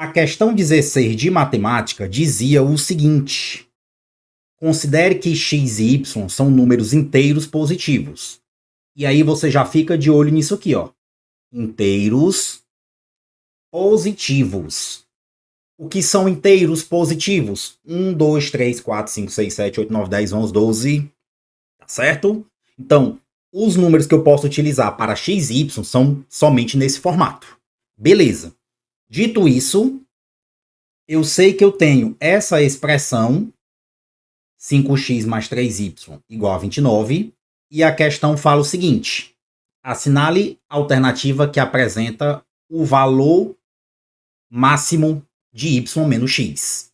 A questão 16 de matemática dizia o seguinte: considere que x e y são números inteiros positivos. E aí você já fica de olho nisso aqui, ó. Inteiros positivos. O que são inteiros positivos? 1, 2, 3, 4, 5, 6, 7, 8, 9, 10, 11, 12. Tá certo? Então, os números que eu posso utilizar para x e y são somente nesse formato. Beleza. Dito isso, eu sei que eu tenho essa expressão 5x mais 3y igual a 29, e a questão fala o seguinte: assinale a alternativa que apresenta o valor máximo de y menos x.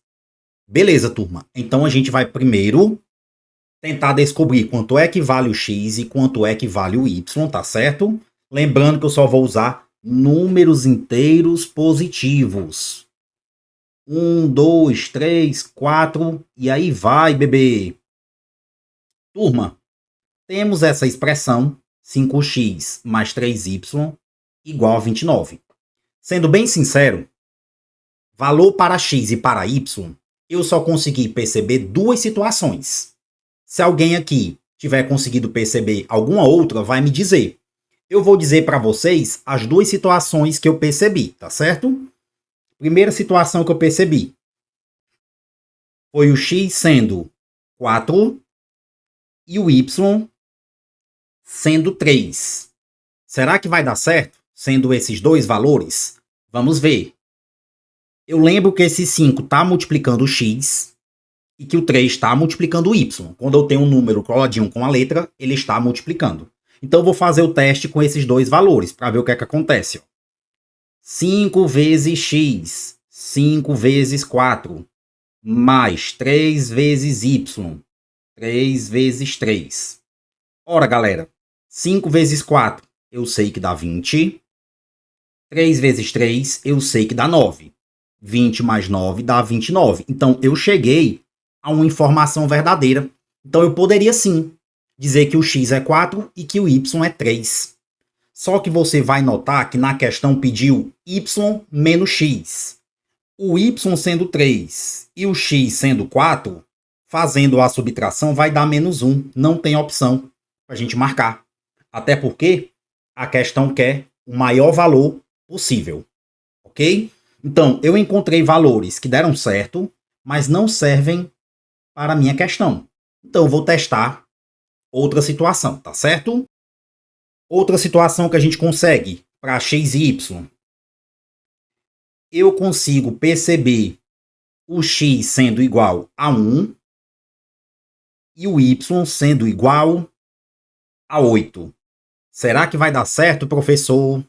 Beleza, turma. Então a gente vai primeiro tentar descobrir quanto é que vale o x e quanto é que vale o y, tá certo? Lembrando que eu só vou usar números inteiros positivos. 1, 2, 3, 4, e aí vai, bebê. Turma, temos essa expressão 5x mais 3y igual a 29. Sendo bem sincero, valor para x e para y, eu só consegui perceber duas situações. Se alguém aqui tiver conseguido perceber alguma outra, vai me dizer. Eu vou dizer para vocês as duas situações que eu percebi, tá certo? Primeira situação que eu percebi foi o x sendo 4 e o y sendo 3. Será que vai dar certo sendo esses dois valores? Vamos ver. Eu lembro que esse 5 está multiplicando o x e que o 3 está multiplicando o y. Quando eu tenho um número coladinho com a letra, ele está multiplicando. Então eu vou fazer o teste com esses dois valores para ver o que é que acontece. 5 vezes x, 5 vezes 4, mais 3 vezes y, 3 vezes 3. Ora, galera, 5 vezes 4 eu sei que dá 20. 3 vezes 3 eu sei que dá 9. 20 mais 9 dá 29. Então eu cheguei a uma informação verdadeira. Então eu poderia sim dizer que o x é 4 e que o y é 3. Só que você vai notar que na questão pediu y menos x. O y sendo 3 e o x sendo 4, fazendo a subtração vai dar menos 1. Não tem opção para a gente marcar. Até porque a questão quer o maior valor possível. Ok? Então, eu encontrei valores que deram certo, mas não servem para a minha questão. Então, eu vou testar outra situação, tá certo? Outra situação que a gente consegue para x e y. Eu consigo perceber o x sendo igual a 1 e o y sendo igual a 8. Será que vai dar certo, professor?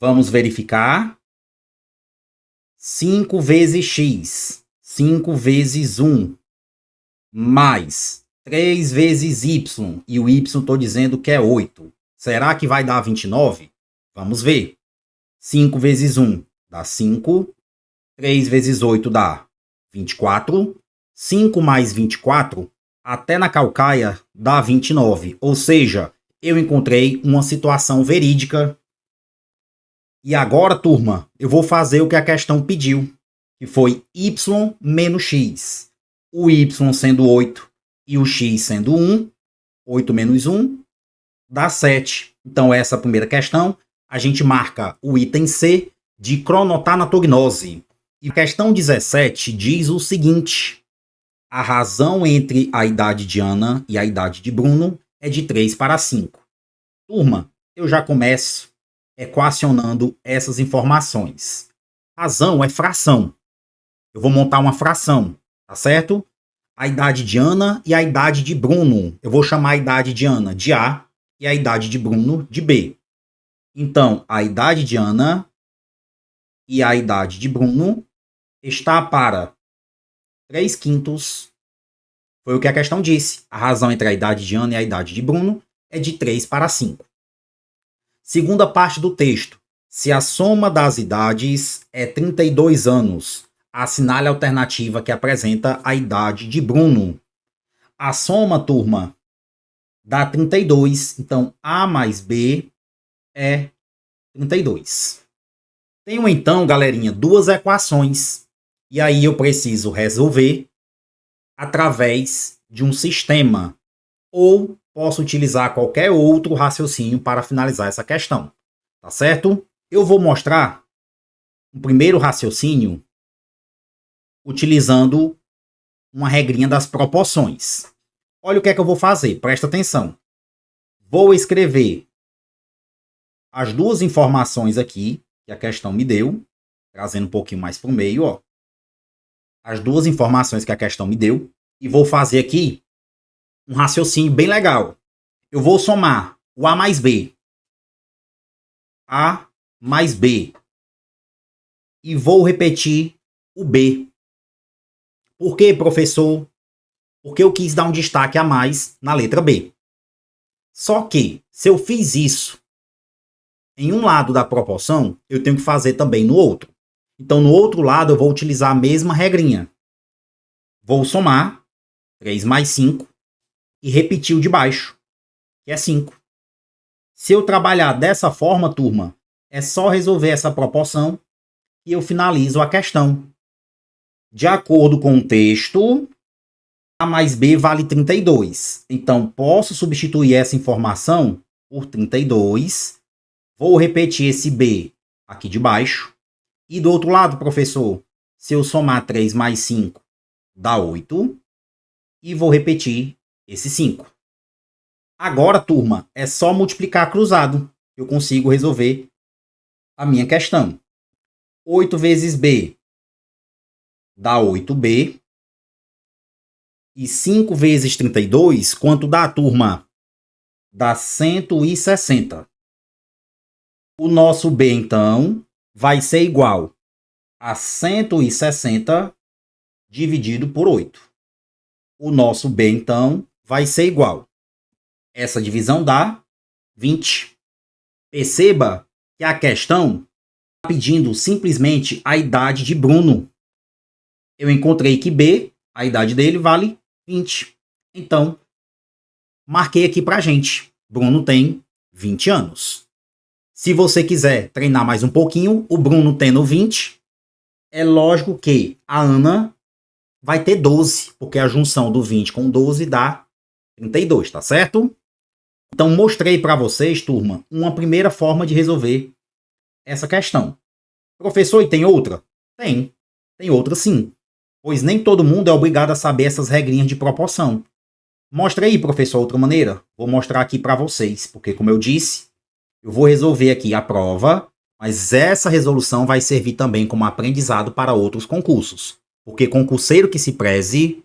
Vamos verificar. 5 vezes x, 5 vezes 1, mais 3 vezes y, e o y estou dizendo que é 8. Será que vai dar 29? Vamos ver. 5 vezes 1 dá 5, 3 vezes 8 dá 24, 5 mais 24, até na calcaia, dá 29. Ou seja, eu encontrei uma situação verídica. E agora, turma, eu vou fazer o que a questão pediu, que foi y menos x. O y sendo 8 e o x sendo 1, 8 menos 1, dá 7. Então, essa primeira questão, a gente marca o item C de cronotanagnose. E a questão 17 diz o seguinte: a razão entre a idade de Ana e a idade de Bruno é de 3 para 5. Turma, eu já começo equacionando essas informações. Razão é fração. Eu vou montar uma fração, tá certo? A idade de Ana e a idade de Bruno. Eu vou chamar a idade de Ana de A e a idade de Bruno de B. Então, a idade de Ana e a idade de Bruno está para 3/5. Foi o que a questão disse. A razão entre a idade de Ana e a idade de Bruno é de 3 para 5. Segunda parte do texto. Se a soma das idades é 32 anos, assinale a alternativa que apresenta a idade de Bruno. A soma, turma, dá 32. Então, A mais B é 32. Tenho então, galerinha, duas equações. E aí eu preciso resolver através de um sistema. Ou posso utilizar qualquer outro raciocínio para finalizar essa questão. Tá certo? Eu vou mostrar o primeiro raciocínio utilizando uma regrinha das proporções. Olha o que é que eu vou fazer, presta atenção. Vou escrever as duas informações aqui que a questão me deu, trazendo um pouquinho mais para o meio, ó. As duas informações que a questão me deu, e vou fazer aqui um raciocínio bem legal. Eu vou somar o A mais B, A mais B, e vou repetir o B. Por quê, professor? Porque eu quis dar um destaque a mais na letra B. Só que, se eu fiz isso em um lado da proporção, eu tenho que fazer também no outro. Então, no outro lado, eu vou utilizar a mesma regrinha. Vou somar 3 mais 5 e repetir o de baixo, que é 5. Se eu trabalhar dessa forma, turma, é só resolver essa proporção e eu finalizo a questão. De acordo com o texto, A mais B vale 32. Então, posso substituir essa informação por 32. Vou repetir esse B aqui de baixo. E do outro lado, professor, se eu somar 3 mais 5, dá 8. E vou repetir esse 5. Agora, turma, é só multiplicar cruzado. Eu consigo resolver a minha questão. 8 vezes B dá 8B. E 5 vezes 32, quanto dá, turma? Dá 160. O nosso B, então, vai ser igual a 160 dividido por 8. O nosso B, então, vai ser igual. Essa divisão dá 20. Perceba que a questão está pedindo simplesmente a idade de Bruno. Eu encontrei que B, a idade dele, vale 20. Então, marquei aqui pra gente. Bruno tem 20 anos. Se você quiser treinar mais um pouquinho, o Bruno tendo 20, é lógico que a Ana vai ter 12, porque a junção do 20 com 12 dá 32, tá certo? Então, mostrei para vocês, turma, uma primeira forma de resolver essa questão. Professor, e tem outra? Tem. Tem outra sim. Pois nem todo mundo é obrigado a saber essas regrinhas de proporção. Mostra aí, professor, outra maneira. Vou mostrar aqui para vocês, porque como eu disse, eu vou resolver aqui a prova, mas essa resolução vai servir também como aprendizado para outros concursos. Porque concurseiro que se preze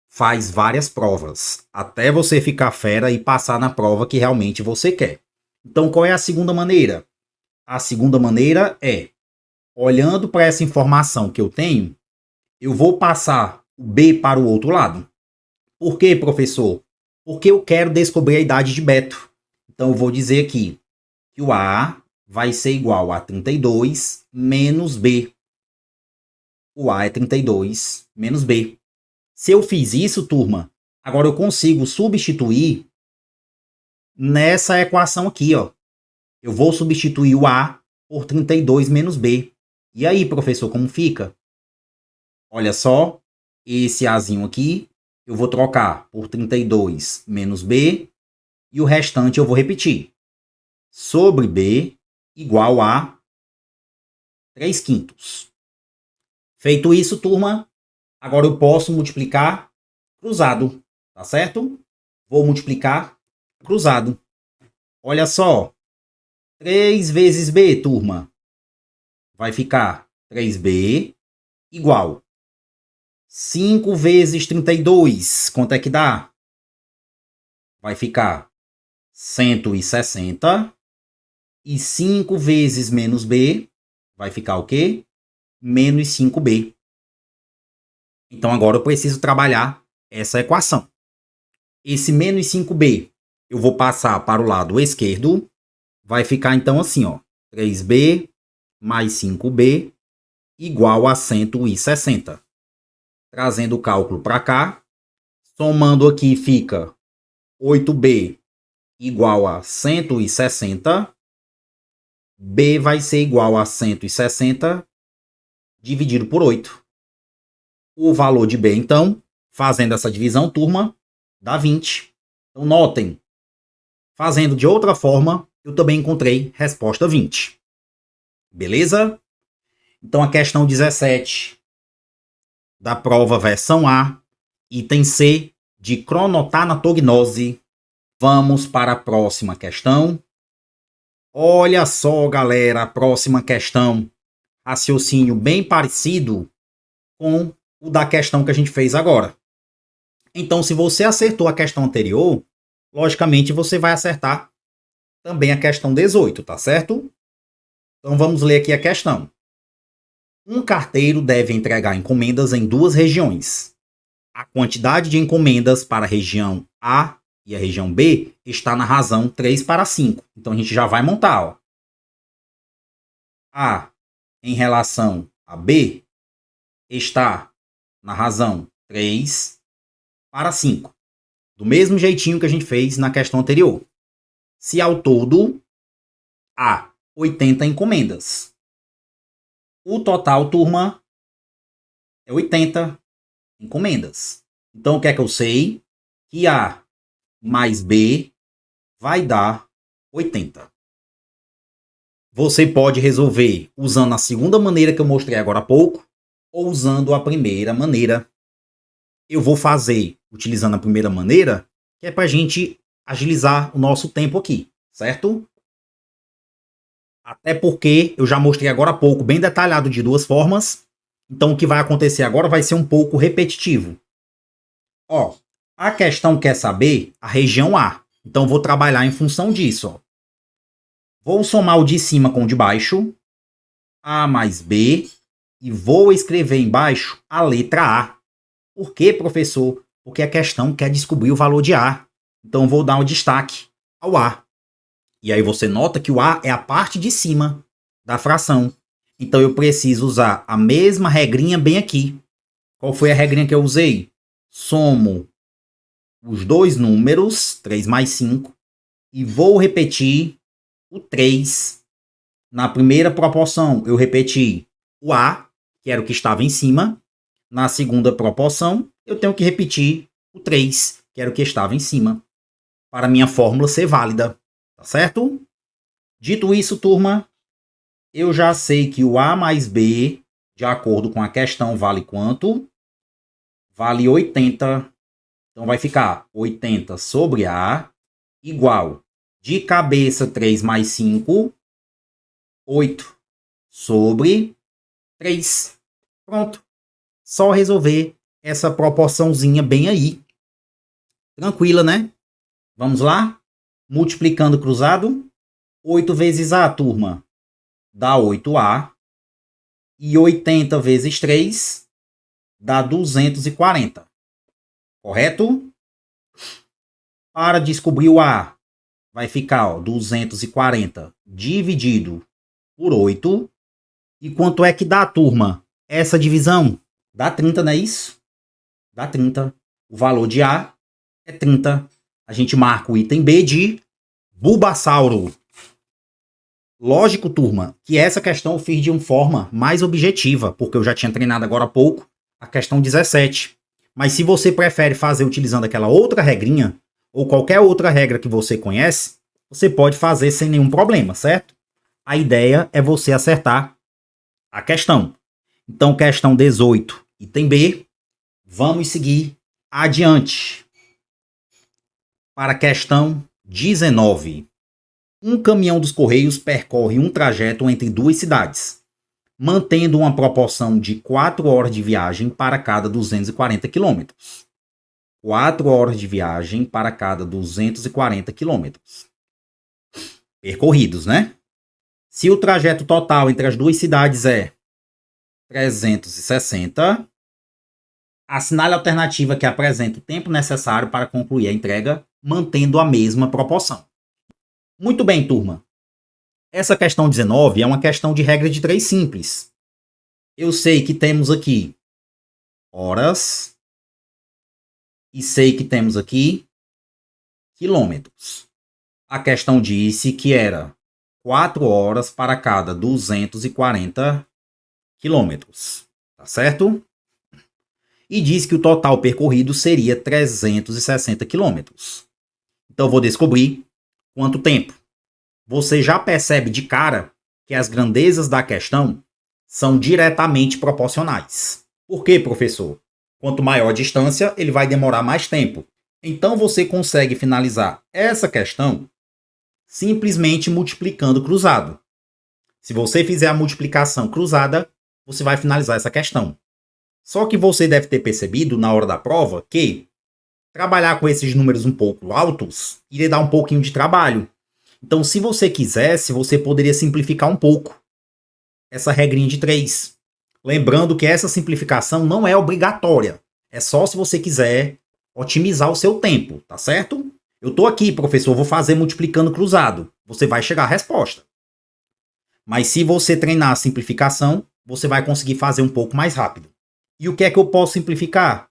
faz várias provas, até você ficar fera e passar na prova que realmente você quer. Então, qual é a segunda maneira? A segunda maneira é, olhando para essa informação que eu tenho, eu vou passar o B para o outro lado. Por quê, professor? Porque eu quero descobrir a idade de Beto. Então, eu vou dizer aqui que o A vai ser igual a 32 menos B. O A é 32 menos B. Se eu fiz isso, turma, agora eu consigo substituir nessa equação aqui, ó. Eu vou substituir o A por 32 menos B. E aí, professor, como fica? Olha só, esse Azinho aqui eu vou trocar por 32 menos B e o restante eu vou repetir. Sobre B igual a 3/5. Feito isso, turma, agora eu posso multiplicar cruzado, tá certo? Vou multiplicar cruzado. Olha só, 3 vezes B, turma, vai ficar 3B igual 5 vezes 32, quanto é que dá? Vai ficar 160. E 5 vezes menos B vai ficar o quê? Menos 5B. Então agora eu preciso trabalhar essa equação. Esse menos 5B eu vou passar para o lado esquerdo. Vai ficar então assim, ó. 3B mais 5B igual a 160. Trazendo o cálculo para cá. Somando aqui fica 8B igual a 160. B vai ser igual a 160 dividido por 8. O valor de B, então, fazendo essa divisão, turma, dá 20. Então, notem, fazendo de outra forma, eu também encontrei resposta 20. Beleza? Então, a questão 17 da prova versão A, item C, de cronotanatognose. Vamos para a próxima questão. Olha só, galera, a próxima questão. Raciocínio bem parecido com o da questão que a gente fez agora. Então, se você acertou a questão anterior, logicamente você vai acertar também a questão 18, tá certo? Então, vamos ler aqui a questão. Um carteiro deve entregar encomendas em duas regiões. A quantidade de encomendas para a região A e a região B está na razão 3:5. Então, a gente já vai montar. Ó. A em relação a B está na razão 3:5. Do mesmo jeitinho que a gente fez na questão anterior. Se ao todo há 80 encomendas. O total, turma, é 80 encomendas. Então, o que é que eu sei? Que A mais B vai dar 80. Você pode resolver usando a segunda maneira que eu mostrei agora há pouco, ou usando a primeira maneira. Eu vou fazer utilizando a primeira maneira, que é para a gente agilizar o nosso tempo aqui, certo? Até porque eu já mostrei agora há pouco, bem detalhado de duas formas. Então o que vai acontecer agora vai ser um pouco repetitivo. Ó, a questão quer saber a região A. Então vou trabalhar em função disso. Ó. Vou somar o de cima com o de baixo. A mais B. E vou escrever embaixo a letra A. Por quê, professor? Porque a questão quer descobrir o valor de A. Então vou dar um destaque ao A. E aí você nota que o A é a parte de cima da fração. Então eu preciso usar a mesma regrinha bem aqui. Qual foi a regrinha que eu usei? Somo os dois números, 3 mais 5, e vou repetir o 3. Na primeira proporção, eu repeti o A, que era o que estava em cima. Na segunda proporção, eu tenho que repetir o 3, que era o que estava em cima, para a minha fórmula ser válida. Tá certo? Dito isso, turma, eu já sei que o A mais B, de acordo com a questão, vale quanto? Vale 80. Então vai ficar 80 sobre A igual, de cabeça 3 mais 5, 8 sobre 3. Pronto. Só resolver essa proporçãozinha bem aí. Tranquila, né? Vamos lá? Multiplicando cruzado. 8 vezes A, turma, dá 8A. E 80 vezes 3 dá 240. Correto? Para descobrir o A, vai ficar 240 dividido por 8. E quanto é que dá, turma? Essa divisão? Dá 30, não é isso? Dá 30. O valor de A é 30. A gente marca o item B de Bulbasauro. Lógico, turma, que essa questão eu fiz de uma forma mais objetiva, porque eu já tinha treinado agora há pouco a questão 17. Mas se você prefere fazer utilizando aquela outra regrinha, ou qualquer outra regra que você conhece, você pode fazer sem nenhum problema, certo? A ideia é você acertar a questão. Então, questão 18, item B. Vamos seguir adiante. Para a questão 19. Um caminhão dos Correios percorre um trajeto entre duas cidades, mantendo uma proporção de 4 horas de viagem para cada 240 quilômetros. 4 horas de viagem para cada 240 quilômetros percorridos, né? Se o trajeto total entre as duas cidades é 360, assinale a alternativa que apresenta o tempo necessário para concluir a entrega, mantendo a mesma proporção. Muito bem, turma. Essa questão 19 é uma questão de regra de 3 simples. Eu sei que temos aqui horas e sei que temos aqui quilômetros. A questão disse que era 4 horas para cada 240 quilômetros, tá certo? E diz que o total percorrido seria 360 quilômetros. Então, eu vou descobrir quanto tempo. Você já percebe de cara que as grandezas da questão são diretamente proporcionais. Por quê, professor? Quanto maior a distância, ele vai demorar mais tempo. Então, você consegue finalizar essa questão simplesmente multiplicando cruzado. Se você fizer a multiplicação cruzada, você vai finalizar essa questão. Só que você deve ter percebido na hora da prova que trabalhar com esses números um pouco altos iria dar um pouquinho de trabalho. Então, se você quisesse, você poderia simplificar um pouco essa regrinha de 3. Lembrando que essa simplificação não é obrigatória. É só se você quiser otimizar o seu tempo, tá certo? Eu estou aqui, professor, vou fazer multiplicando cruzado. Você vai chegar à resposta. Mas se você treinar a simplificação, você vai conseguir fazer um pouco mais rápido. E o que é que eu posso simplificar?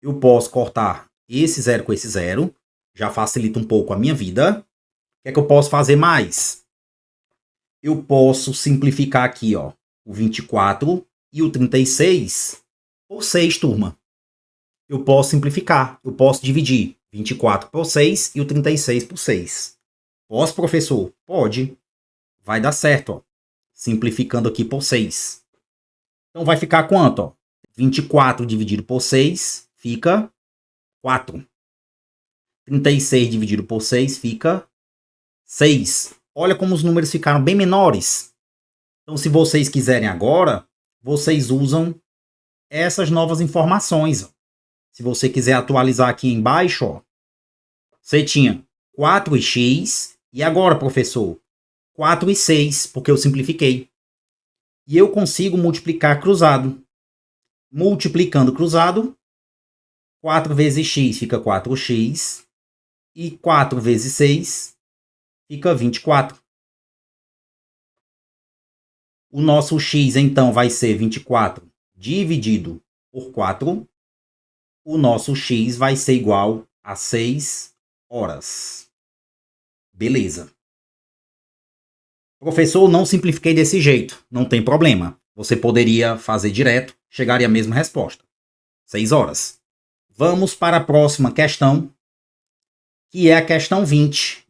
Eu posso cortar esse zero com esse zero. Já facilita um pouco a minha vida. O que é que eu posso fazer mais? Eu posso simplificar aqui, ó, o 24 e o 36 por 6, turma. Eu posso simplificar. Eu posso dividir 24 por 6 e o 36 por 6. Posso, professor? Pode. Vai dar certo, ó. Simplificando aqui por 6. Então vai ficar quanto, ó? 24 dividido por 6 fica 4. 36 dividido por 6 fica 6. Olha como os números ficaram bem menores. Então, se vocês quiserem agora, vocês usam essas novas informações. Se você quiser atualizar aqui embaixo, ó, você tinha 4x, e agora, professor? 4 e 6, porque eu simplifiquei. E eu consigo multiplicar cruzado. Multiplicando cruzado, 4 vezes x fica 4x, e 4 vezes 6 fica 24. O nosso x, então, vai ser 24 dividido por 4. O nosso x vai ser igual a 6 horas. Beleza. Professor, não simplifiquei desse jeito. Não tem problema. Você poderia fazer direto, chegaria à mesma resposta. 6 horas. Vamos para a próxima questão, que é a questão 20.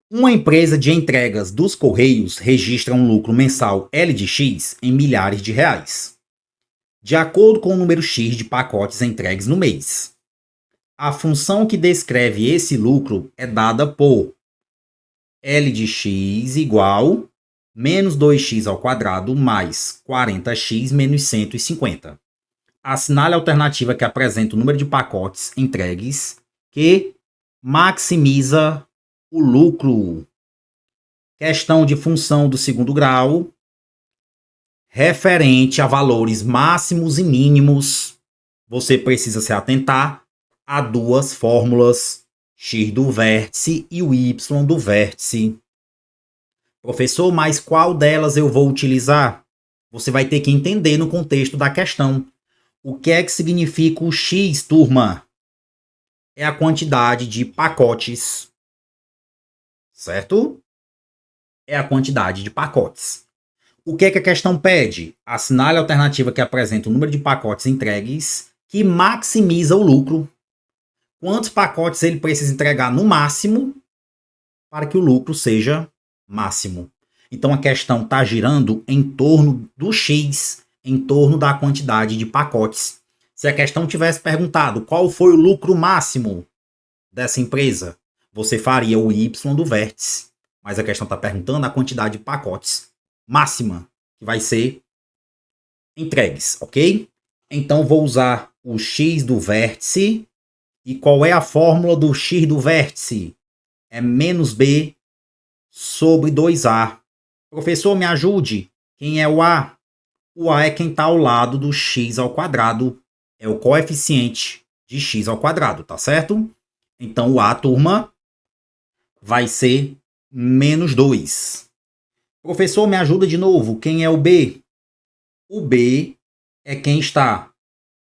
Uma empresa de entregas dos Correios registra um lucro mensal L de X em milhares de reais, de acordo com o número X de pacotes entregues no mês. A função que descreve esse lucro é dada por L de X igual menos 2x ao quadrado mais 40x menos 150. Assinale a alternativa que apresenta o número de pacotes entregues que maximiza o lucro. Questão de função do segundo grau, referente a valores máximos e mínimos. Você precisa se atentar a duas fórmulas, x do vértice e o y do vértice. Professor, mas qual delas eu vou utilizar? Você vai ter que entender no contexto da questão. O que é que significa o x, turma? É a quantidade de pacotes, certo? É a quantidade de pacotes. O que é que a questão pede? Assinale a alternativa que apresenta o número de pacotes entregues que maximiza o lucro. Quantos pacotes ele precisa entregar no máximo para que o lucro seja máximo? Então a questão está girando em torno do x, em torno da quantidade de pacotes. Se a questão tivesse perguntado qual foi o lucro máximo dessa empresa, você faria o y do vértice. Mas a questão está perguntando a quantidade de pacotes máxima que vai ser entregues, ok? Então vou usar o x do vértice. E qual é a fórmula do x do vértice? É menos b sobre 2a. Professor, me ajude. Quem é o a? O a é quem está ao lado do x ao quadrado. É o coeficiente de x ao quadrado, tá certo? Então o a, turma, vai ser menos 2. Professor, me ajuda de novo. Quem é o b? O b é quem está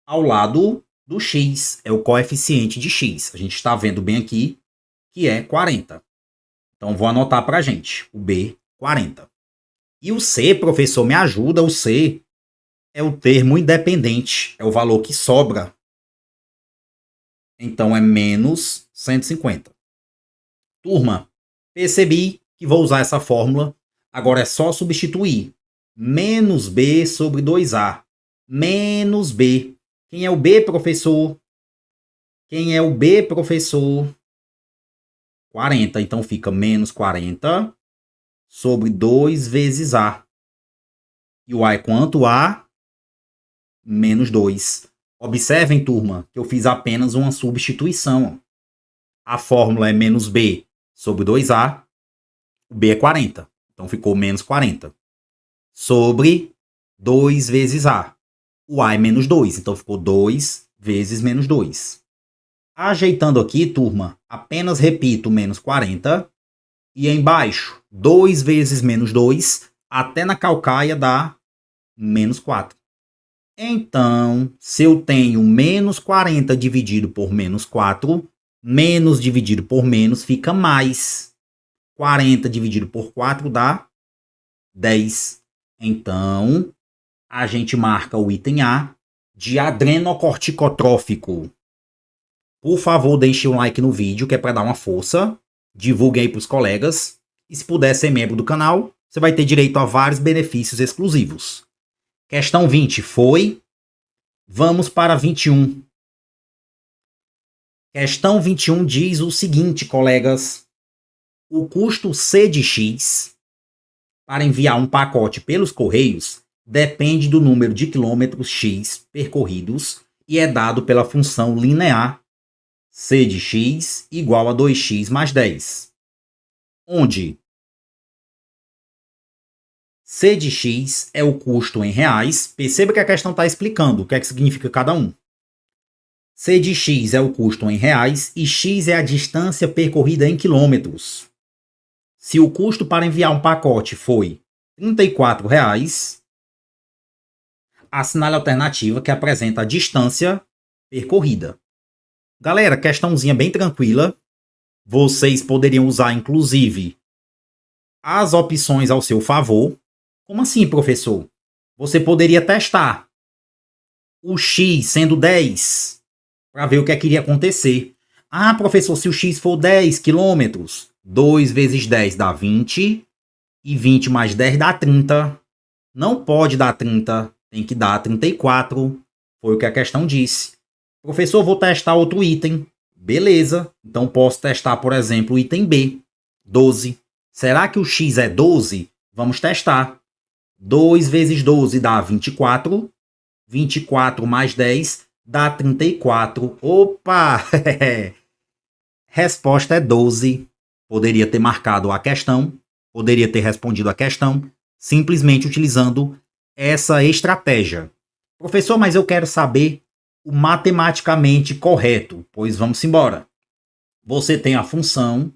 ao lado do x, é o coeficiente de x. A gente está vendo bem aqui que é 40. Então, vou anotar para a gente. O b 40. E o C, professor, me ajuda, o C é o termo independente, é o valor que sobra. Então é menos 150. Turma, percebi que vou usar essa fórmula. Agora é só substituir. Menos B sobre 2A. Menos B. Quem é o B, professor? Quem é o B, professor? 40. Então fica menos 40 sobre 2 vezes A. E o A é quanto? A menos 2. Observem, turma, que eu fiz apenas uma substituição. A fórmula é menos B sobre 2A. O B é 40. Então ficou menos 40. Sobre 2 vezes A. O A é menos 2. Então ficou 2 vezes menos 2. Ajeitando aqui, turma, apenas repito menos 40. E embaixo, 2 vezes menos 2. Até na calcaia dá menos 4. Então, se eu tenho menos 40 dividido por menos 4, menos dividido por menos fica mais. 40 dividido por 4 dá 10. Então, a gente marca o item A de adrenocorticotrófico. Por favor, deixe um like no vídeo, que é para dar uma força. Divulgue aí para os colegas. E se puder ser membro do canal, você vai ter direito a vários benefícios exclusivos. Questão 20 foi. Vamos para 21. Questão 21 diz o seguinte, colegas. O custo C de X para enviar um pacote pelos correios depende do número de quilômetros X percorridos e é dado pela função linear C de X igual a 2x mais 10. Onde C de X é o custo em reais. Perceba que a questão está explicando o que é que significa cada um. C de X é o custo em reais e X é a distância percorrida em quilômetros. Se o custo para enviar um pacote foi R$ 34,00, assinale a alternativa que apresenta a distância percorrida. Galera, questãozinha bem tranquila. Vocês poderiam usar, inclusive, as opções ao seu favor. Como assim, professor? Você poderia testar o X sendo 10 para ver o que é que iria acontecer. Ah, professor, se o X for 10 quilômetros, 2 vezes 10 dá 20 e 20 mais 10 dá 30. Não pode dar 30, tem que dar 34. Foi o que a questão disse. Professor, vou testar outro item. Beleza, então posso testar, por exemplo, o item B, 12. Será que o X é 12? Vamos testar. 2 vezes 12 dá 24. 24 mais 10 dá 34. Opa! Resposta é 12. Poderia ter marcado a questão, poderia ter respondido a questão, simplesmente utilizando essa estratégia. Professor, mas eu quero saber o matematicamente correto. Pois vamos embora. Você tem a função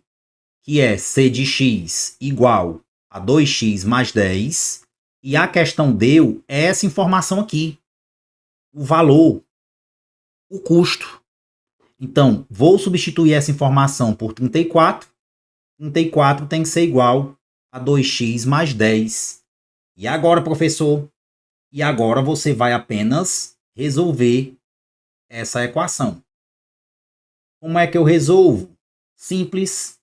que é C de X igual a 2x mais 10. E a questão deu essa informação aqui. O valor, o custo. Então, vou substituir essa informação por 34. 34 tem que ser igual a 2x mais 10. E agora, professor? E agora você vai apenas resolver essa equação. Como é que eu resolvo? Simples.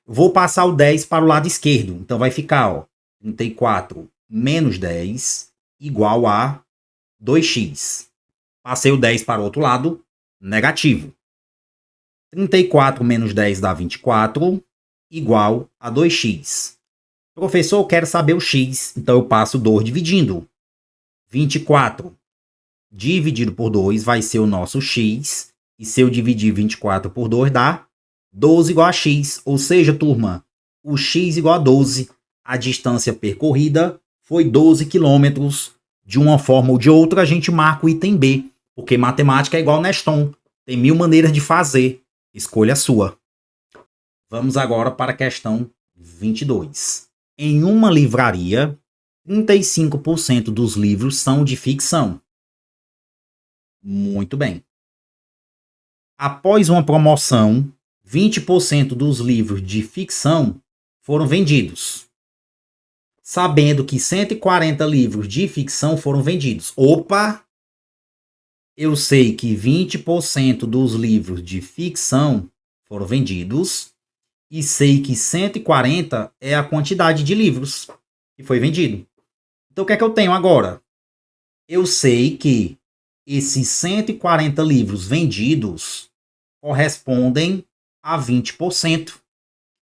Vou passar o 10 para o lado esquerdo. Então vai ficar 34 menos 10 igual a 2x. Passei o 10 para o outro lado, negativo. 34 menos 10 dá 24, igual a 2x. Professor, eu quero saber o x, então eu passo 2 dividindo. 24 dividido por 2 vai ser o nosso x, e se eu dividir 24 por 2 dá 12 igual a x, ou seja, turma, o x igual a 12. A distância percorrida foi 12 quilômetros. De uma forma ou de outra, a gente marca o item B, porque matemática é igual Neston. Tem 1000 maneiras de fazer. Escolha a sua. Vamos agora para a questão 22. Em uma livraria, 35% dos livros são de ficção. Muito bem. Após uma promoção, 20% dos livros de ficção foram vendidos. Sabendo que 140 livros de ficção foram vendidos. Opa! Eu sei que 20% dos livros de ficção foram vendidos. E sei que 140 é a quantidade de livros que foi vendido. Então o que é que eu tenho agora? Eu sei que esses 140 livros vendidos correspondem a 20%.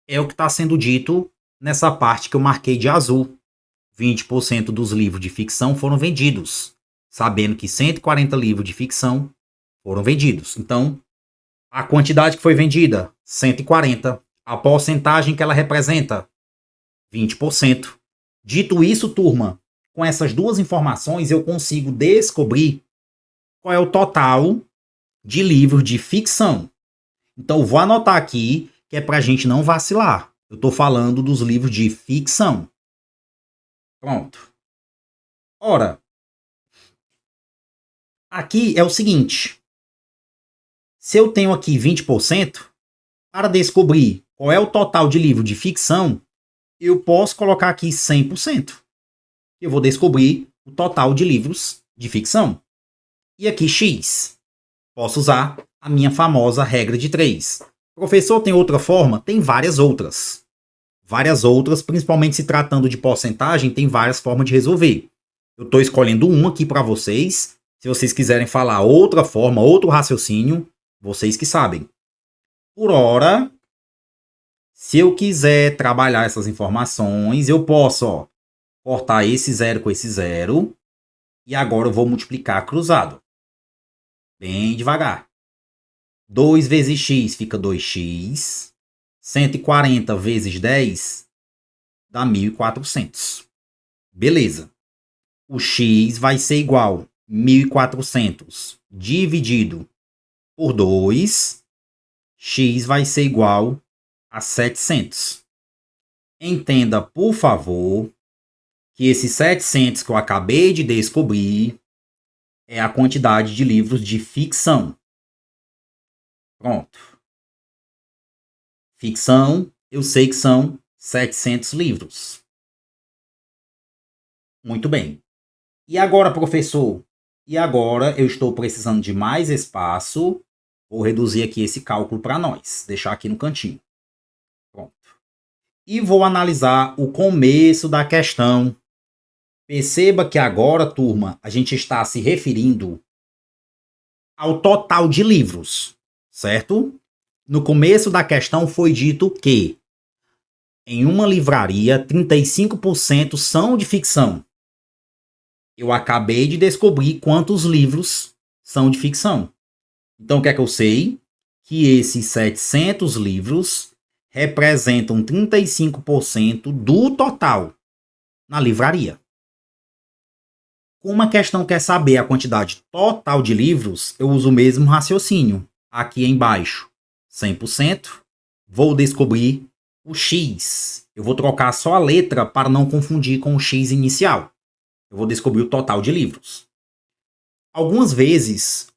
É o que está sendo dito nessa parte que eu marquei de azul. 20% dos livros de ficção foram vendidos, sabendo que 140 livros de ficção foram vendidos. Então, a quantidade que foi vendida, 140. A porcentagem que ela representa, 20%. Dito isso, turma, com essas duas informações eu consigo descobrir qual é o total de livros de ficção. Então, eu vou anotar aqui, que é para a gente não vacilar. Eu estou falando dos livros de ficção. Pronto. Ora, aqui é o seguinte. Se eu tenho aqui 20%, para descobrir qual é o total de livro de ficção, eu posso colocar aqui 100%. Eu vou descobrir o total de livros de ficção. E aqui X. Posso usar a minha famosa regra de 3. Professor, tem outra forma? Tem várias outras. Várias outras, principalmente se tratando de porcentagem, tem várias formas de resolver. Eu estou escolhendo uma aqui para vocês. Se vocês quiserem falar outra forma, outro raciocínio, vocês que sabem. Por hora, se eu quiser trabalhar essas informações, eu posso cortar esse zero com esse zero. E agora eu vou multiplicar cruzado. Bem devagar. 2 vezes x fica 2x. 140 vezes 10 dá 1.400. Beleza. O x vai ser igual a 1.400 dividido por 2. X vai ser igual a 700. Entenda, por favor, que esses 700 que eu acabei de descobrir é a quantidade de livros de ficção. Pronto. Ficção, eu sei que são 700 livros. Muito bem. E agora, professor? E agora eu estou precisando de mais espaço. Vou reduzir aqui esse cálculo para nós. Deixar aqui no cantinho. Pronto. E vou analisar o começo da questão. Perceba que agora, turma, a gente está se referindo ao total de livros, certo? No começo da questão foi dito que em uma livraria 35% são de ficção. Eu acabei de descobrir quantos livros são de ficção. Então o que é que eu sei? Que esses 700 livros representam 35% do total na livraria. Como a questão quer saber a quantidade total de livros, eu uso o mesmo raciocínio. Aqui embaixo, 100%. Vou descobrir o X. Eu vou trocar só a letra para não confundir com o X inicial. Eu vou descobrir o total de livros. Algumas vezes,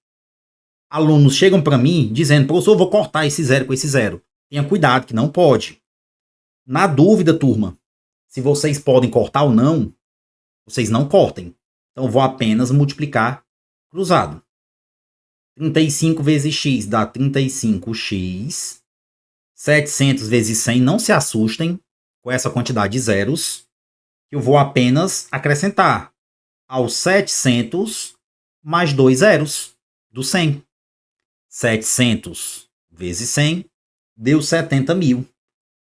alunos chegam para mim dizendo, professor, eu vou cortar esse zero com esse zero. Tenha cuidado que não pode. Na dúvida, turma, se vocês podem cortar ou não, vocês não cortem. Então, vou apenas multiplicar cruzado. 35 vezes x dá 35x. 700 vezes 100, não se assustem com essa quantidade de zeros. Eu vou apenas acrescentar aos 700 mais 2 zeros do 100. 700 vezes 100 deu 70 mil.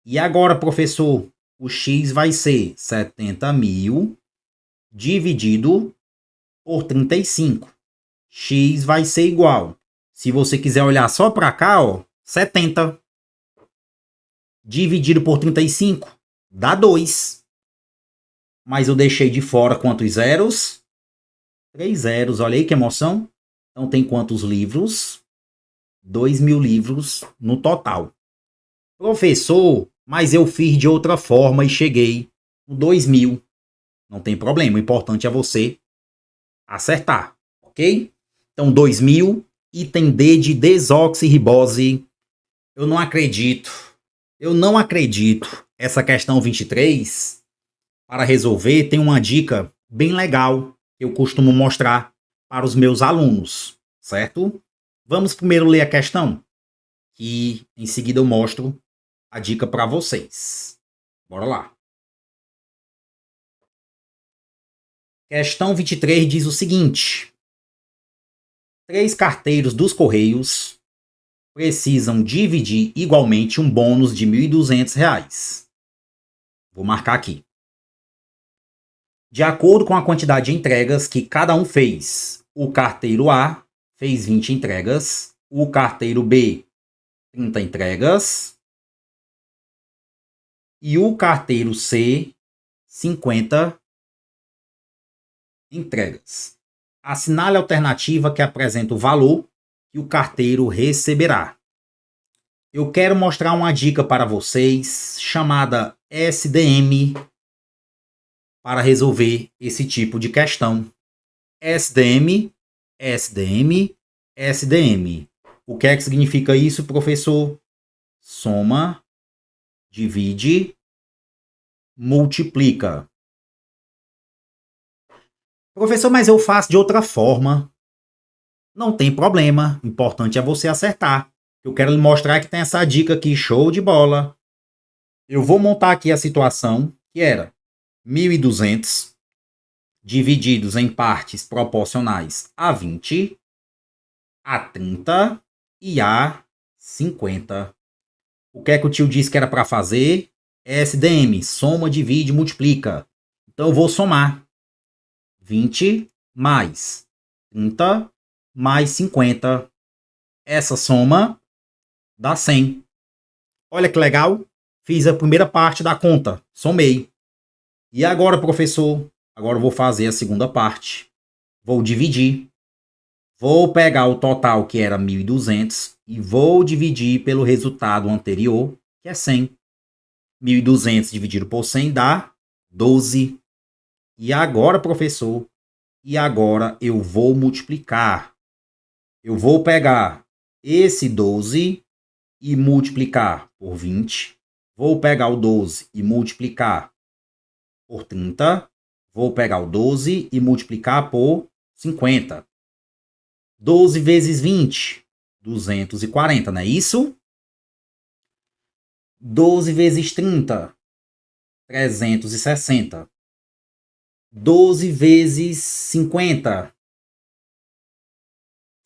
E agora, professor, o x vai ser 70 mil dividido por 35. X vai ser igual. Se você quiser olhar só para cá, 70 dividido por 35 dá 2. Mas eu deixei de fora quantos zeros? 3 zeros. Olha aí que emoção. Então tem quantos livros? 2.000 livros no total. Professor, mas eu fiz de outra forma e cheguei no 2.000. Não tem problema, o importante é você acertar, ok? Então 2.000, item D de desoxirribose. Eu não acredito Eu não acredito. Essa questão 23, para resolver, tem uma dica bem legal que eu costumo mostrar para os meus alunos, certo? Vamos primeiro ler a questão, que em seguida eu mostro a dica para vocês. Bora lá. Questão 23 diz o seguinte: 3 carteiros dos Correios precisam dividir igualmente um bônus de R$ 1.200. Vou marcar aqui. De acordo com a quantidade de entregas que cada um fez, o carteiro A fez 20 entregas, o carteiro B 30 entregas e o carteiro C 50 entregas. Assinale a alternativa que apresenta o valor que o carteiro receberá. Eu quero mostrar uma dica para vocês chamada SDM para resolver esse tipo de questão. SDM, SDM, SDM. O que é que significa isso, professor? Soma, divide, multiplica. Professor, mas eu faço de outra forma. Não tem problema. O importante é você acertar. Eu quero lhe mostrar que tem essa dica aqui, show de bola. Eu vou montar aqui a situação que era 1.200 divididos em partes proporcionais a 20, a 30 e a 50. O que é que o tio disse que era para fazer? SDM, soma, divide, multiplica. Então eu vou somar 20 mais 30 mais 50. Essa soma dá 100. Olha que legal. Fiz a primeira parte da conta, somei. E agora, professor? Agora eu vou fazer a segunda parte. Vou dividir. Vou pegar o total, que era 1.200, e vou dividir pelo resultado anterior, que é 100. 1.200 dividido por 100 dá 12. E agora, professor? E agora eu vou multiplicar. Eu vou pegar esse 12 e multiplicar por 20. Vou pegar o 12 e multiplicar por 30. Vou pegar o 12 e multiplicar por 50. 12 vezes 20, 240, não é isso? 12 vezes 30, 360. 12 vezes 50,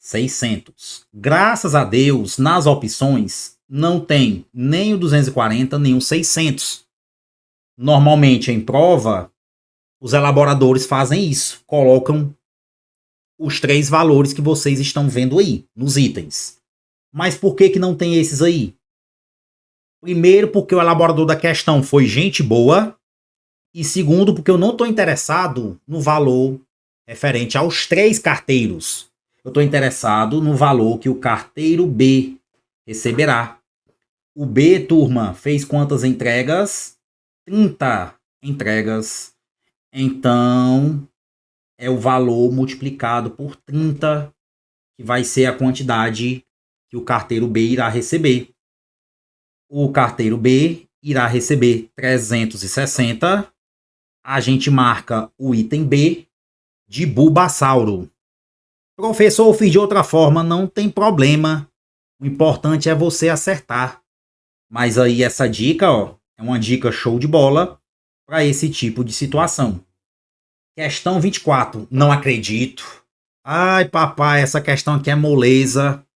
600. Graças a Deus, nas opções, não tem nem o 240, nem o 600. Normalmente, em prova, os elaboradores fazem isso. Colocam os 3 valores que vocês estão vendo aí, nos itens. Mas por que não tem esses aí? Primeiro, porque o elaborador da questão foi gente boa. E segundo, porque eu não estou interessado no valor referente aos 3 carteiros. Eu estou interessado no valor que o carteiro B receberá. O B, turma, fez quantas entregas? 30 entregas. Então, é o valor multiplicado por 30, que vai ser a quantidade que o carteiro B irá receber. O carteiro B irá receber 360. A gente marca o item B de Bulbasauro. Professor, eu fiz de outra forma, não tem problema. O importante é você acertar. Mas aí essa dica, ó, é uma dica show de bola para esse tipo de situação. Questão 24. Não acredito. Ai, papai, essa questão aqui é moleza.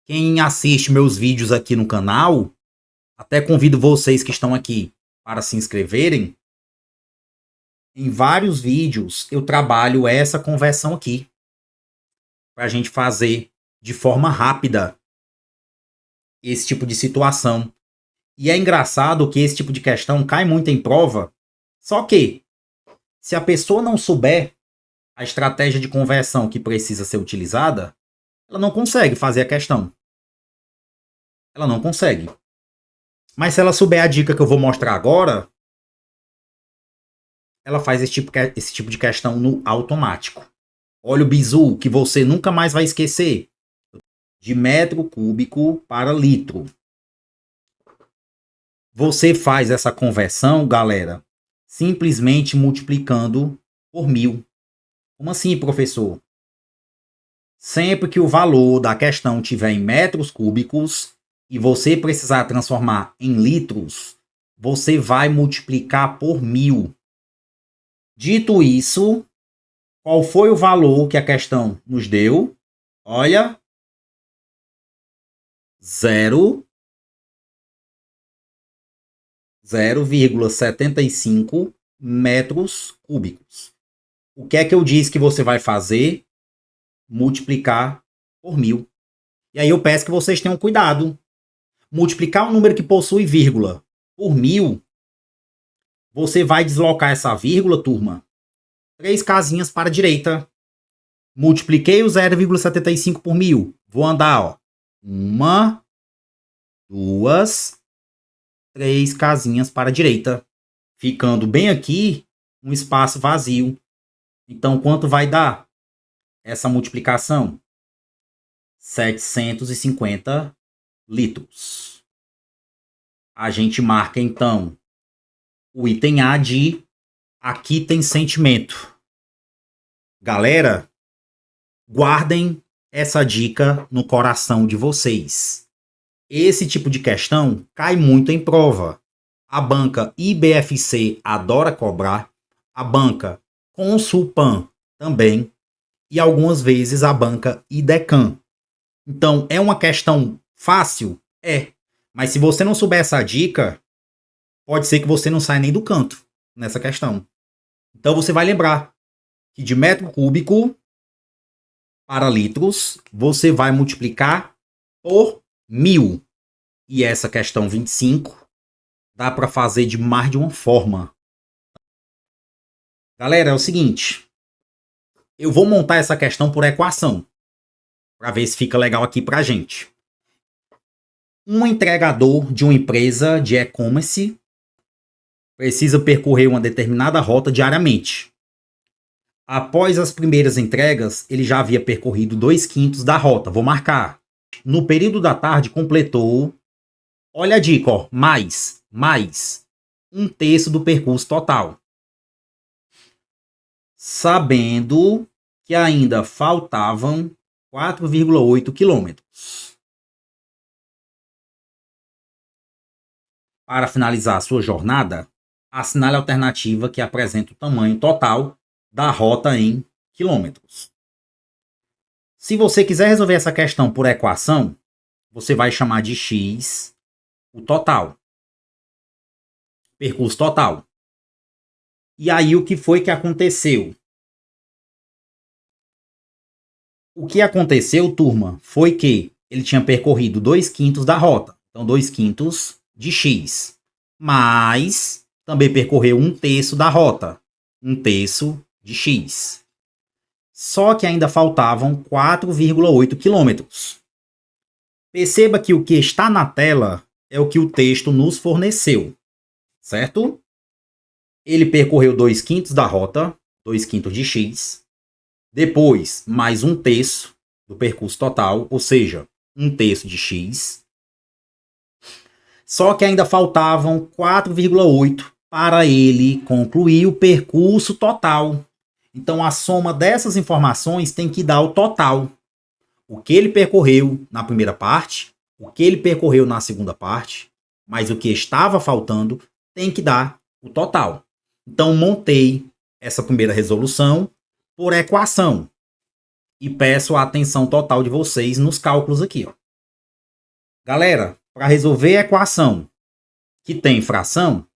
Quem assiste meus vídeos aqui no canal, até convido vocês que estão aqui para se inscreverem. Em vários vídeos eu trabalho essa conversão aqui, para a gente fazer de forma rápida esse tipo de situação. E é engraçado que esse tipo de questão cai muito em prova, só que se a pessoa não souber a estratégia de conversão que precisa ser utilizada, ela não consegue fazer a questão. Ela não consegue. Mas se ela souber a dica que eu vou mostrar agora, ela faz esse tipo de questão no automático. Olha o bizu que você nunca mais vai esquecer. De metro cúbico para litro. Você faz essa conversão, galera, simplesmente multiplicando por 1000. Como assim, professor? Sempre que o valor da questão tiver em metros cúbicos e você precisar transformar em litros, você vai multiplicar por 1000. Dito isso, qual foi o valor que a questão nos deu? Olha, 0,75 metros cúbicos. O que é que eu disse que você vai fazer? Multiplicar por 1000. E aí eu peço que vocês tenham cuidado. Multiplicar um número que possui vírgula por 1000, você vai deslocar essa vírgula, turma, 3 casinhas para a direita. Multipliquei o 0,75 por 1000. Vou andar, ó. 1, 2, 3 casinhas para a direita. Ficando bem aqui um espaço vazio. Então, quanto vai dar essa multiplicação? 750 litros. A gente marca, então, o item A de aqui tem sentimento. Galera, guardem essa dica no coração de vocês. Esse tipo de questão cai muito em prova. A banca IBFC adora cobrar, a banca Consulpan também, e algumas vezes a banca IDECAN. Então, é uma questão fácil? É. Mas se você não souber essa dica, pode ser que você não saia nem do canto nessa questão. Então, você vai lembrar que de metro cúbico para litros, você vai multiplicar por 1000. E essa questão 25 dá para fazer de mais de uma forma. Galera, é o seguinte. Eu vou montar essa questão por equação, para ver se fica legal aqui para a gente. Um entregador de uma empresa de e-commerce precisa percorrer uma determinada rota diariamente. Após as primeiras entregas, ele já havia percorrido 2/5 da rota. Vou marcar. No período da tarde, completou, olha a dica, ó, mais 1/3 do percurso total. Sabendo que ainda faltavam 4,8 quilômetros. Para finalizar a sua jornada, assinale a alternativa que apresenta o tamanho total da rota em quilômetros. Se você quiser resolver essa questão por equação, você vai chamar de x o total. Percurso total. E aí o que foi que aconteceu? O que aconteceu, turma, foi que ele tinha percorrido 2/5 da rota. Então, 2/5 de x. Mas também percorreu 1/3 da rota. 1/3 de x. Só que ainda faltavam 4,8 quilômetros. Perceba que o que está na tela é o que o texto nos forneceu. Certo? Ele percorreu 2/5 da rota, 2/5 de x. Depois, mais 1/3 do percurso total, ou seja, 1/3 de x. Só que ainda faltavam 4,8 para ele concluir o percurso total. Então, a soma dessas informações tem que dar o total. O que ele percorreu na primeira parte, o que ele percorreu na segunda parte, mas o que estava faltando tem que dar o total. Então, montei essa primeira resolução por equação. E peço a atenção total de vocês nos cálculos aqui. Ó. Galera, para resolver a equação que tem fração,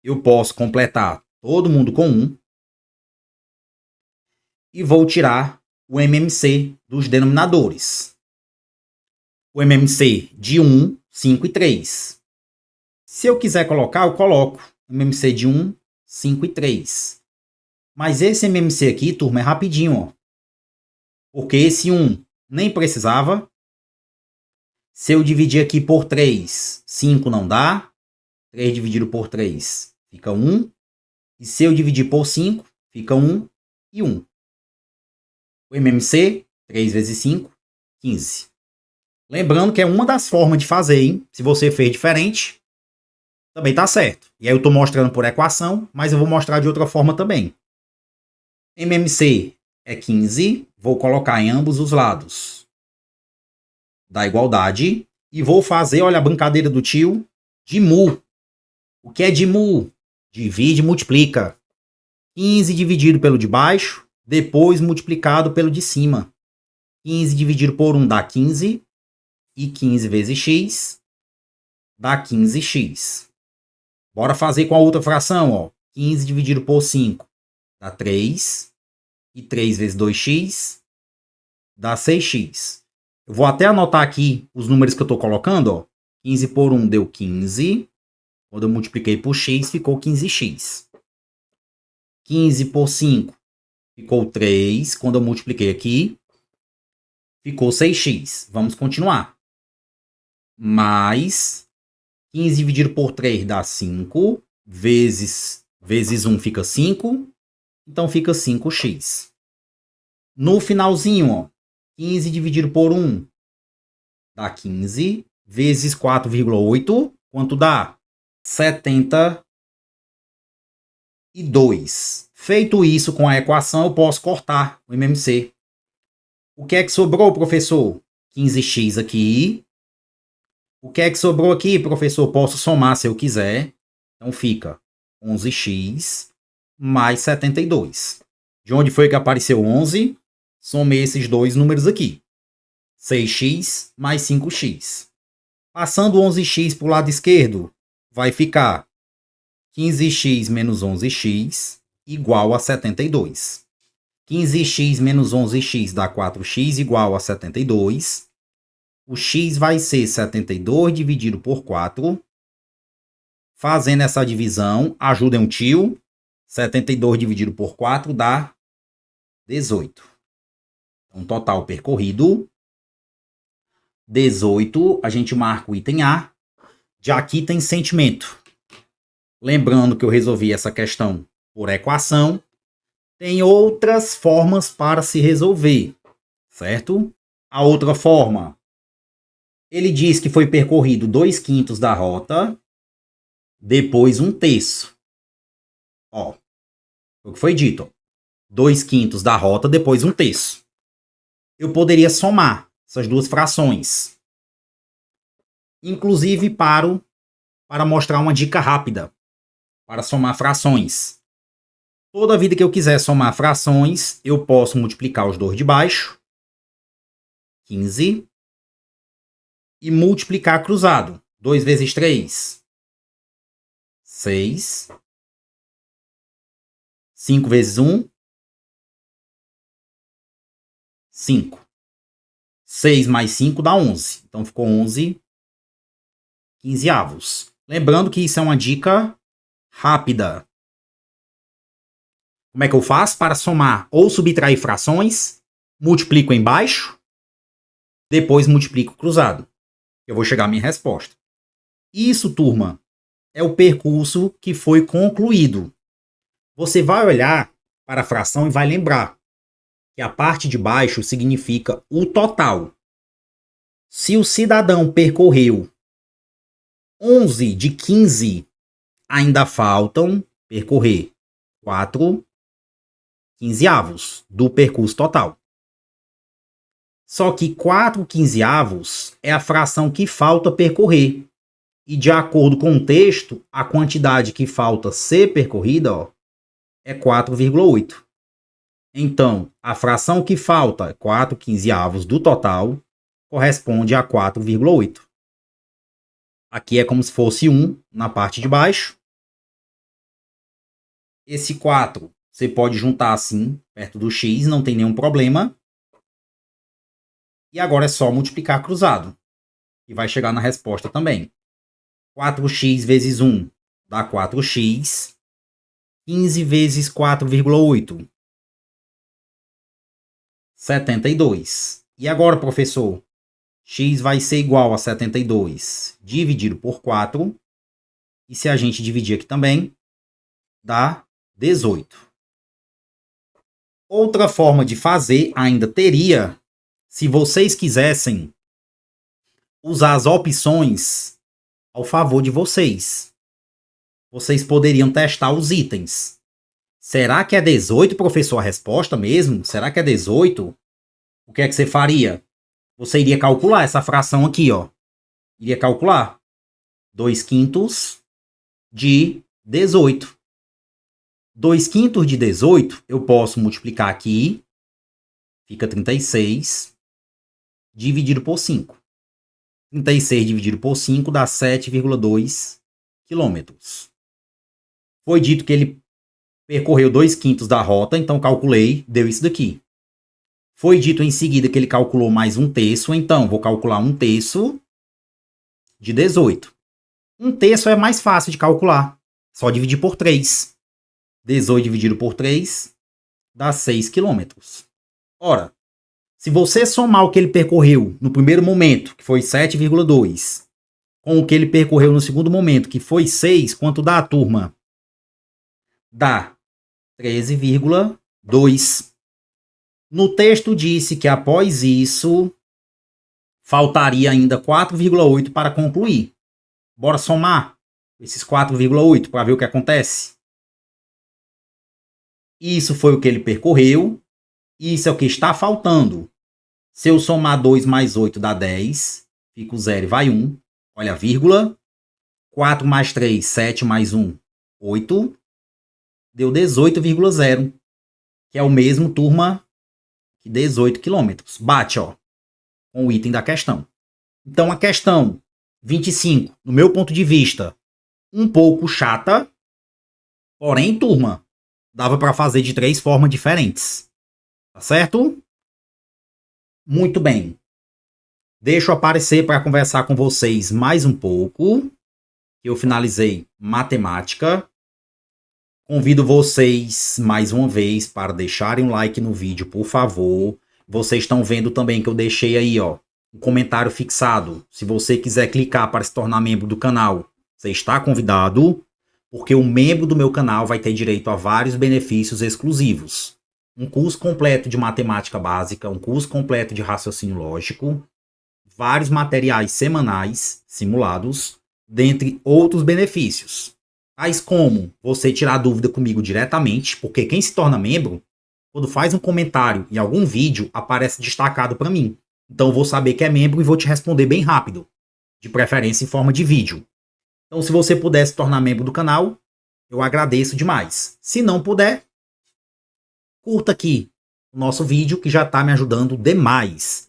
eu posso completar todo mundo com 1 e vou tirar o MMC dos denominadores. O MMC de 1, 5 e 3. Se eu quiser colocar, eu coloco MMC de 1, 5 e 3. Mas esse MMC aqui, turma, é rapidinho, ó. Porque esse 1 nem precisava. Se eu dividir aqui por 3, 5 não dá. 3 dividido por 3 fica 1. E se eu dividir por 5, fica 1 e 1. O MMC, 3 vezes 5, 15. Lembrando que é uma das formas de fazer, hein? Se você fez diferente, Também tá certo. E aí eu tô mostrando por equação, mas eu vou mostrar de outra forma também. MMC é 15, vou colocar em ambos os lados da igualdade e vou fazer, olha a brincadeira do tio, de mu. O que é de mu? Divide e multiplica. 15 dividido pelo de baixo, depois multiplicado pelo de cima. 15 dividido por 1 dá 15, e 15 vezes x dá 15x. Bora fazer com a outra fração, ó. 15 dividido por 5 dá 3, e 3 vezes 2x dá 6x. Eu vou até anotar aqui os números que eu estou colocando, ó. 15 por 1 deu 15. Quando eu multipliquei por x, ficou 15x. 15 por 5 ficou 3. Quando eu multipliquei aqui, ficou 6x. Vamos continuar. Mais 15 dividido por 3 dá 5. Vezes 1 fica 5. Então fica 5x. No finalzinho, ó, 15 dividido por 1 dá 15. Vezes 4,8, quanto dá? 72. Feito isso com a equação, eu posso cortar o MMC. O que é que sobrou, professor? 15x aqui. O que é que sobrou aqui, professor? Posso somar se eu quiser. Então fica 11x mais 72. De onde foi que apareceu 11? Somei esses dois números aqui. 6x mais 5x. Passando 11x para o lado esquerdo, vai ficar 15x menos 11x igual a 72. 15x menos 11x dá 4x igual a 72. O x vai ser 72 dividido por 4. Fazendo essa divisão, ajudem um tio. 72 dividido por 4 dá 18. Então, total percorrido, 18. A gente marca o item A. Já aqui tem sentimento. Lembrando que eu resolvi essa questão por equação. Tem outras formas para se resolver, certo? A outra forma, ele diz que foi percorrido 2/5 da rota, depois 1/3. Ó, o que foi dito, 2/5 da rota, depois 1/3. Eu poderia somar essas duas frações. Inclusive para mostrar uma dica rápida para somar frações. Toda vida que eu quiser somar frações, eu posso multiplicar os dois de baixo, 15, e multiplicar cruzado. 2 vezes 3, 6. 5 vezes 1, 5. 6 mais 5 dá 11. Então ficou 11 quinzeavos. Lembrando que isso é uma dica rápida. Como é que eu faço para somar ou subtrair frações? Multiplico embaixo, depois multiplico cruzado. Eu vou chegar à minha resposta. Isso, turma, é o percurso que foi concluído. Você vai olhar para a fração e vai lembrar que a parte de baixo significa o total. Se o cidadão percorreu 11 de 15, ainda faltam percorrer 4 quinzeavos do percurso total. Só que 4 quinzeavos é a fração que falta percorrer. E de acordo com o texto, a quantidade que falta ser percorrida, ó, é 4,8. Então, a fração que falta, 4 quinzeavos do total, corresponde a 4,8. Aqui é como se fosse 1 na parte de baixo. Esse 4 você pode juntar assim, perto do x, não tem nenhum problema. E agora é só multiplicar cruzado. E vai chegar na resposta também. 4x vezes 1 dá 4x. 15 vezes 4,8. 72. E agora, professor? X vai ser igual a 72 dividido por 4. E se a gente dividir aqui também, dá 18. Outra forma de fazer ainda teria, se vocês quisessem, usar as opções ao favor de vocês. vocês poderiam testar os itens. Será que é 18, professor, a resposta mesmo? Será que é 18? O que é que você faria? Você iria calcular essa fração aqui, ó. Iria calcular 2/5 de 18. 2/5 de 18, eu posso multiplicar aqui, fica 36, dividido por 5. 36 dividido por 5 dá 7,2 quilômetros. Foi dito que ele percorreu 2/5 da rota, então calculei, deu isso daqui. Foi dito em seguida que ele calculou mais 1/3, então vou calcular 1/3 de 18. 1/3 é mais fácil de calcular, só dividir por 3. 18 dividido por 3 dá 6 quilômetros. Ora, se você somar o que ele percorreu no primeiro momento, que foi 7,2, com o que ele percorreu no segundo momento, que foi 6, quanto dá, turma? Dá 13,2. No texto disse que após isso, faltaria ainda 4,8 para concluir. Bora somar esses 4,8 para ver o que acontece? Isso foi o que ele percorreu. Isso é o que está faltando. Se eu somar 2 mais 8 dá 10. Fica o 0 e vai 1. Olha a vírgula. 4 mais 3, 7 mais 1, 8. Deu 18,0. Que é o mesmo, turma, que 18 quilômetros. Bate, ó, com o item da questão. Então, a questão 25, no meu ponto de vista, um pouco chata. Porém, turma, dava para fazer de 3 formas diferentes. Tá certo? Muito bem. Deixo aparecer para conversar com vocês mais um pouco. Eu finalizei matemática. Convido vocês mais uma vez para deixarem um like no vídeo, por favor. Vocês estão vendo também que eu deixei aí, ó, um comentário fixado. Se você quiser clicar para se tornar membro do canal, você está convidado, porque o membro do meu canal vai ter direito a vários benefícios exclusivos. Um curso completo de matemática básica, um curso completo de raciocínio lógico, vários materiais semanais simulados, dentre outros benefícios. Tais como você tirar dúvida comigo diretamente, porque quem se torna membro, quando faz um comentário em algum vídeo, aparece destacado para mim. Então eu vou saber que é membro e vou te responder bem rápido, de preferência em forma de vídeo. Então se você puder se tornar membro do canal, eu agradeço demais. Se não puder, curta aqui o nosso vídeo que já está me ajudando demais.